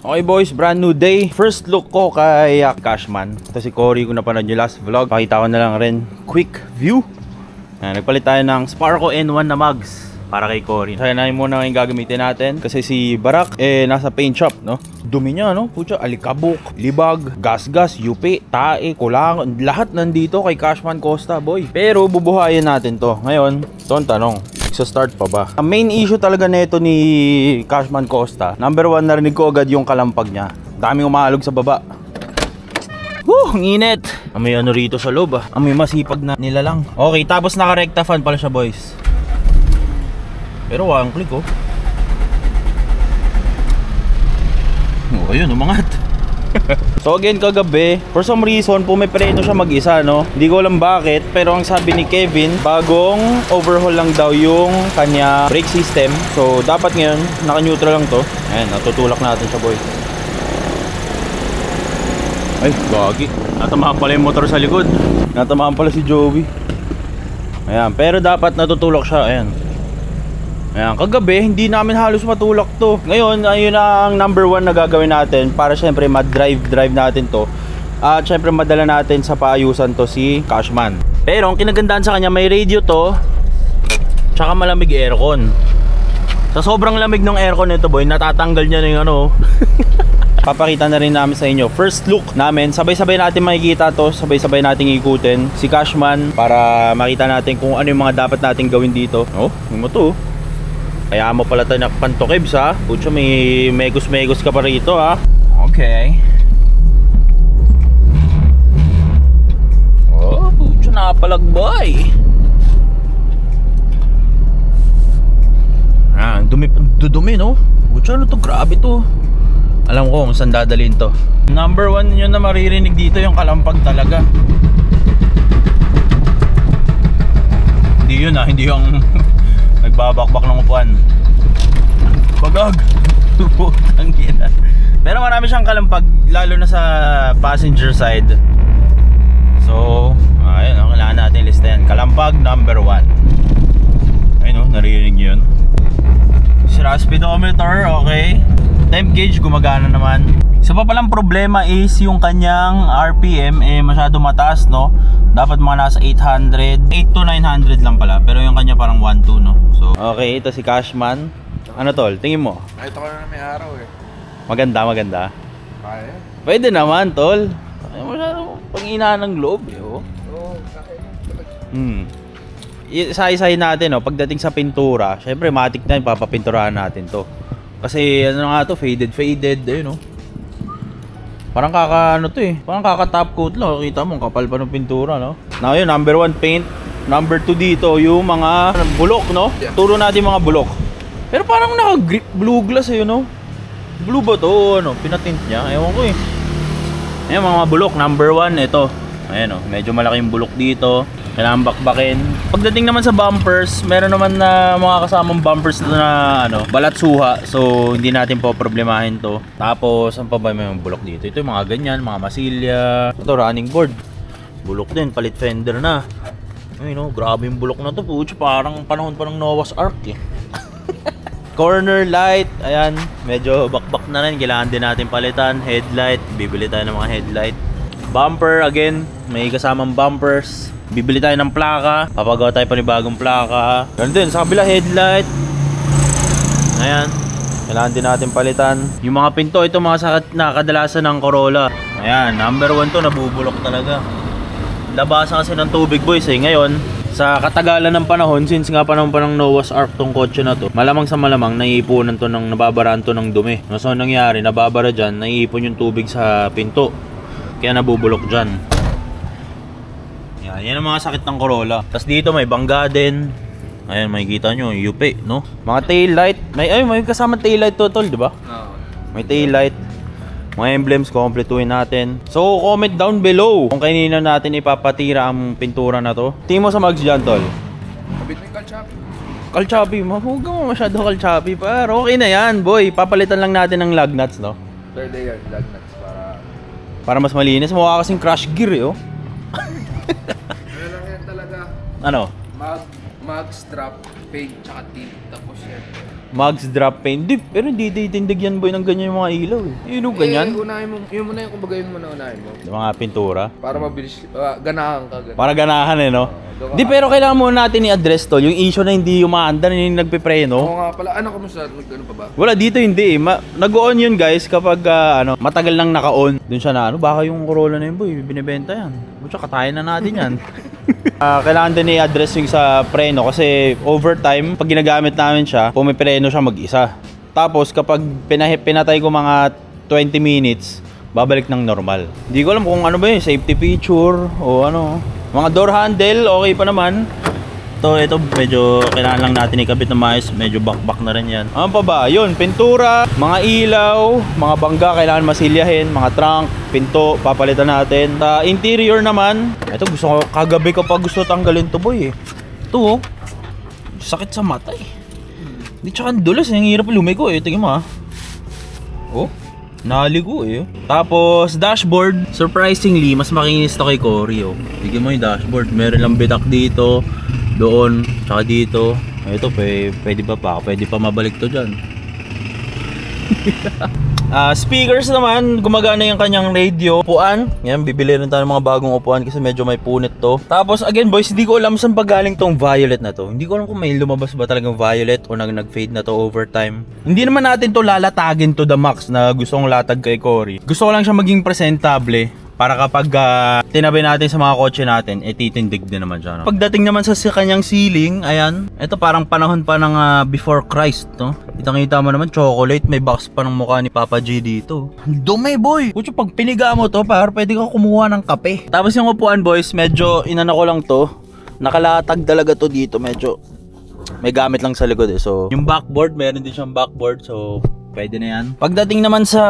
Okay boys, brand new day. First look ko kay Cashman. Ito si Cory, kung napanood nyo last vlog. Pakita ko na lang rin quick view. Nagpalit tayo ng Sparco N1 na mugs para kay Cory. Kaya na muna yung gagamitin natin. Kasi si Barak nasa paint shop, no? Dumi niya, no? Pucha, alikabok, libag, gas-gas, yupi, tae, kulang. Lahat nandito kay Cashman Costa, boy. Pero bubuhayin natin to. Ngayon, ito ang tanong. Sa start pa ba? Ang main issue talaga nito ni Cashman Costa, number 1, narinig ko agad yung kalampag niya. Daming umahalog sa baba. Ang init. May ano rito sa loob may masipag na nila lang. Okay, tapos naka-recta fan pala siya boys. Pero walang click ayun, umangat. So again, kagabi, for some reason, pumipreno siya mag-isa, no? Hindi ko alam bakit, pero ang sabi ni Kevin, bagong overhaul lang daw yung kanya brake system. So dapat ngayon, naka-neutral lang to. Ayan, natutulak natin siya, boy. Ay, gagi. Natamaan pala yung motor sa likod. Natamaan pala si Joey. Ayan, pero dapat natutulak siya, ayan. Ayan, kagabi, hindi namin halos matulak to. Ngayon, ayun ang number 1 na gagawin natin para syempre ma-drive natin to. At syempre madala natin sa paayusan to si Cashman. Pero ang kinagandaan sa kanya, may radio to, tsaka malamig aircon. Sa sobrang lamig ng aircon nito boy, natatanggal niya na yung ano. Papakita na rin namin sa inyo. First look namin, sabay-sabay natin makikita to, sabay-sabay natin ikutin si Cashman para makita natin kung ano yung mga dapat natin gawin dito. Oh, yung mo to. Kaya mo pala tayo nakapantokibs ha. Pucho, may megos ka pa rito ha. Okay. Oh, pucho, nakapalagbay. Dumi no? Pucho, ano to? Grabe to. Alam ko kung saan dadalhin to. Number 1 yun na maririnig dito, yung kalampag talaga. Hindi yun hindi yung nagbabakbak ng upuan. Bagag. Pero marami siyang kalampag, lalo na sa passenger side. So, ayun, kailangan natin listahan. Kalampag number 1. Ayun naririnig nyo yun. Sira speedometer, okay. Temp gauge, gumagana naman. Isa pa palang problema is yung kanyang RPM masyado mataas, no? Dapat mga nasa 800, 8 to 900 lang pala. Pero yung kanya parang 1.2, no? So, okay, ito si Cashman. Ano tol, tingin mo? Nakita ko na may araw Maganda. Kaya? Pwede naman tol. Ay, masyado pang-inaan ng loob Oo, Isa-isahin natin, no? Pagdating sa pintura, syempre matik na yun, papapinturahan natin to. Kasi ano nga to, faded, ayun, no? Parang parang kaka-top coat lang. Kita mo, kapal pa ng pintura, no? Now yun, number 1 paint. Number 2 dito, yung mga bulok, no? Yeah. Turo natin mga bulok. Pero parang naka-grip blue glass, no? Blue ba to? Ano? Pinatint niya? Ewan ko Ayan, mga bulok. Number 1, ito. Ayan, medyo malaki yung bulok dito. Kailangan bakbakin. Pagdating naman sa bumpers, meron naman na mga kasamang bumpers na balat suha. So hindi natin po problemahin to. Tapos ang pa ba may bulok dito? Ito yung mga ganyan, mga masilya. Ito running board. Bulok din, palit fender na. Ay grabe yung bulok na to. Pucho, parang panahon pa ng Noah's Ark Corner light, ayan, medyo bakbak na rin. Kailangan din natin palitan. Headlight, bibili tayo ng mga headlight. Bumper, again, may kasamang bumpers. Bibili tayo ng plaka, papagawa tayo pa ni bagong plaka. Ganun din, sa kabila headlight. Ayan, kailangan din natin palitan. Yung mga pinto, ito mga nakakadalasan ng Corolla. Ayan, number 1 to, nabubulok talaga. Labasan kasi ng tubig boys ngayon. Sa katagalan ng panahon, since nga panahon pa ng Noah's Ark tong kotse na to, malamang sa malamang naiipunan to nababaraan to ng dumi. So nangyari, nababara dyan, naiipon yung tubig sa pinto. Kaya nabubulok dyan. Yan ang mga sakit ng Corolla. Tapos dito may bangga din. Ayan, makikita nyo, yupi, no? Mga tail light. May kasama tail light to, tol, di ba? Oo. May tail light. Mga emblems, kompletuhin natin. So, comment down below kung kanina natin ipapatira ang pintura na to. Tingin mo sa mags dyan, tol. Kabit mo yung kalchapi. Kalchapi, huwag mo masyado kalchapi. Pero okay na yan, boy. Papalitan lang natin ng lug nuts, no? Third layer, lug nuts para mas malinis. Mukha kasing crash gear, Ano lang yan talaga? Ano? Mag strap, paint, tsaka tint. Tapos yan. Mags drop paint. Di, pero hindi titindig yan boy ng ganyan yung mga ilaw eh. Yun yung ganyan. Unahin mo, yun muna yung kumbaga yun muna unahin mo. Yung mga pintura. Para mabilis, ganahan ka. Ganun. Para ganahan eh, no? Di, pero kailangan muna natin i-address to. Yung issue na hindi umaandar, yung nagpipreno. Oo nga pala. Ano, kamusta? Nagano pa ba? Wala, dito hindi eh. Nag-on yun guys kapag matagal nang naka-on. Dun siya na, baka yung Corolla na yun boy, binibenta yan. Butsa, katayin na natin yan. Kailangan din i-address yung sa preno kasi over time, pag ginagamit namin siya, pumipreno siya mag-isa. Tapos kapag pinatay ko mga 20 minutes, babalik ng normal. Hindi ko alam kung ano ba yun, safety feature o ano. Mga door handle, okay pa naman. Ito medyo kailangan lang natin ikabit na maayos. Medyo bakbak na rin yan. Ano pa ba? Yun, pintura, mga ilaw, mga bangga kailangan masilyahin, mga trunk, pinto, papalitan natin. Sa interior naman, ito gusto ko, kagabi ko pa gusto tanggalin to boy eh. Ito oh, sakit sa mata eh. Hindi tsaka dulas eh, ang hirap lumiko eh. Tingin mo ah. Oh, naligo eh. Tapos dashboard, surprisingly, mas makinis to kay Cory oh. Tingin mo yung dashboard, meron lang bitak dito. Doon, tsaka dito. Ito, pwede pa mabalik to dyan. Speakers naman, gumagana yung kanyang radio. Upuan, yan, bibili rin tayo ng mga bagong upuan kasi medyo may punit to. Tapos again boys, hindi ko alam saan pa galing tong violet na to. Hindi ko alam kung may lumabas ba talagang violet o nag-fade na to over time. Hindi naman natin to lalatagin to the max na gusto kong latag kay Cory. Gusto ko lang siya maging presentable. Para kapag tinabi natin sa mga kotse natin, titindig din naman siya. No? Pagdating naman sa kanyang ceiling, ayan. Ito parang panahon pa ng before Christ, no? Kitang-kita mo naman, chocolate. May box pa ng mukha ni Papa G dito. Dumi, boy! Kutso, pag piniga mo to, pwede ka kumuha ng kape. Tapos yung upuan, boys, medyo inano ko lang to. Nakalatag talaga to dito. Medyo may gamit lang sa likod eh. So, yung backboard, meron din siyang backboard. So, pwede na yan. Pagdating naman sa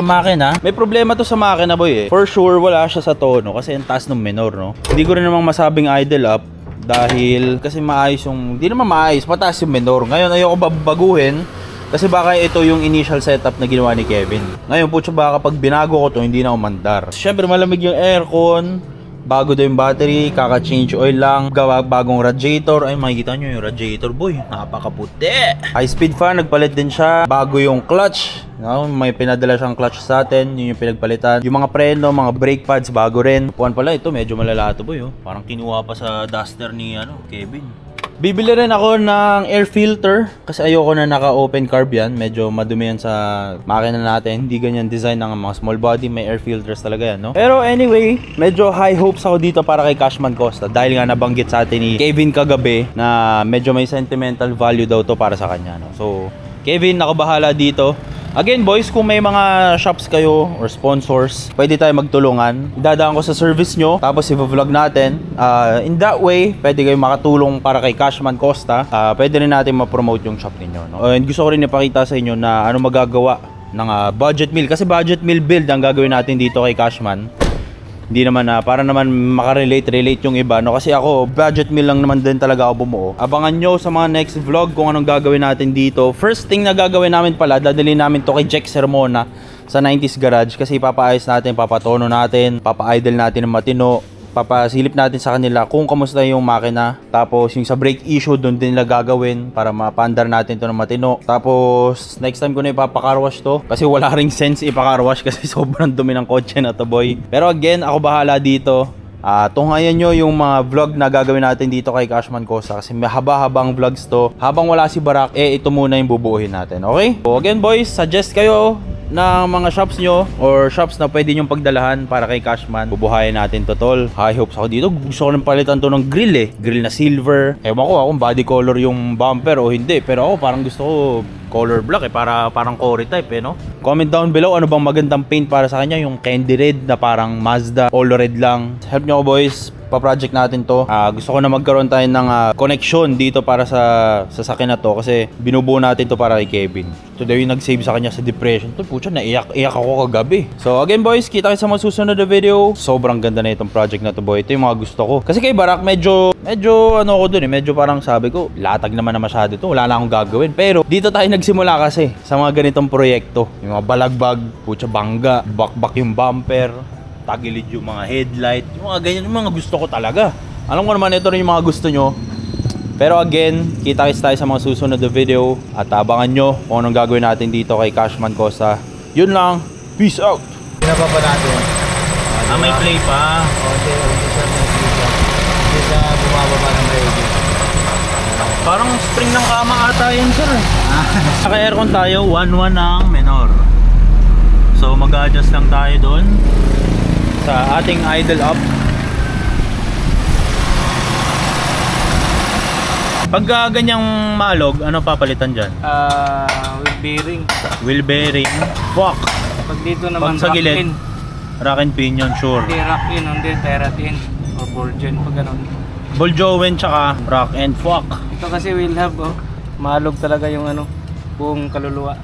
makina, may problema to sa makina boy eh. For sure, wala siya sa tono kasi ang taas ng minor, no? Hindi ko rin namang masabing idle up dahil kasi maayos yung, hindi naman maayos, mataas yung minor. Ngayon, ayoko baguhin kasi baka ito yung initial setup na ginawa ni Kevin. Ngayon, putya baka pag binago ko to, hindi na umandar. Siyempre, malamig yung aircon. Bago daw yung battery, kaka-change oil lang, gawa bagong radiator. Ay, makikita nyo yung radiator boy, napakaputi. High speed fan, nagpalit din siya. Bago yung clutch, no? May pinadala siyang clutch sa atin, yun yung pinagpalitan. Yung mga preno, mga brake pads, bago rin. Puwan pala, ito medyo malala to boy, oh. Parang kinuha pa sa duster ni Kevin. Bibili rin ako ng air filter kasi ayoko na naka-open carb yan. Medyo madumi yan sa makina natin. Hindi ganyan design ng mga small body. May air filters talaga yan, no? Pero anyway, medyo high hopes ako dito para kay Cashman Costa. Dahil nga nabanggit sa atin ni Kevin kagabi na medyo may sentimental value daw to para sa kanya, no? So, Kevin, nakabahala dito. Again boys, kung may mga shops kayo or sponsors, pwede tayo magtulungan. Idadaan ko sa service nyo, tapos i-vlog natin. In that way, pwede kayo makatulong para kay Cashman Costa. Pwede rin natin ma-promote yung shop ninyo, no? And gusto ko rin ipakita sa inyo na ano magagawa ng budget meal. Kasi budget meal build ang gagawin natin dito kay Cashman. Hindi naman para naman makarelate yung iba, no? Kasi ako, budget meal lang naman din talaga ako bumuo. Abangan nyo sa mga next vlog kung anong gagawin natin dito. First thing na gagawin namin pala, dadalhin namin to kay Jack Sermona sa 90s Garage. Kasi papaayos natin, papatono natin, papa-idle natin ng matino. Papasilip natin sa kanila kung kamusta yung makina. Tapos yung sa brake issue, doon din nila gagawin para mapandar natin to ng matino. Tapos next time ko na ipapakarwash to kasi wala ring sense ipakarwash kasi sobrang dumi ng kotse na to boy. Pero again, ako bahala dito. Tunghayan nyo yung mga vlog na gagawin natin dito kay Cashman Costa kasi may haba-habang vlogs to. Habang wala si Barak, ito muna yung bubuuhin natin, okay? So again boys, suggest kayo ng mga shops nyo or shops na pwede nyong pagdalahan para kay Cashman. Bubuhayin natin to tol. High hopes ako dito. Gusto ko rin palitan to ng grill eh. Grill na silver. Ewan ko kung body color yung bumper o hindi. Pero ako parang gusto ko color black eh. Parang Cory type eh, no? Comment down below ano bang magandang paint para sa kanya. Yung candy red na parang Mazda. All red lang. Help nyo ako boys. Pa-project natin to. Gusto ko na magkaroon tayo ng connection dito para sa sakin na to kasi binubuo natin to para kay Kevin. Today yung nag-save sa kanya sa depression. To putya, naiyak ako kagabi. So again boys, kita kayo sa mga susunod na video. Sobrang ganda na itong project na to boy. Ito yung mga gusto ko. Kasi kay Barak medyo ano ko dun eh. Medyo parang sabi ko, latag naman na masyado to. Wala na akong gagawin. Pero dito tayo nagsimula kasi sa mga ganitong proyekto. Yung mga balagbag, putya bangga, bakbak yung bumper, tagilid yung mga headlight, yung mga ganyan, yung mga gusto ko talaga. Alam ko naman ito rin yung mga gusto nyo. Pero again, kita-kits tayo sa mga susunod na video at abangan nyo kung anong gagawin natin dito kay Cashman Costa. Yun lang, peace out! Pinapa pa natin. May play pa. Hindi siya bumababa ng medyo. Parang spring ng kama ata yun, sir. Naka-aircon tayo, 1-1 ang menor. So mag-adjust lang tayo doon sa ating idle up. Pag ganyang malog, ano papalitan dyan? With bearing. Wheel bearing. Fuck! Pag dito naman Pag sa rock gilid, in. rack and pinion, sure. Hindi rock in, hindi terrat in. Or board gen, pag ganun. Ball jowen tsaka rock and fuck. Ito kasi wheel hub, oh. Malog talaga yung ano, buong kaluluwa.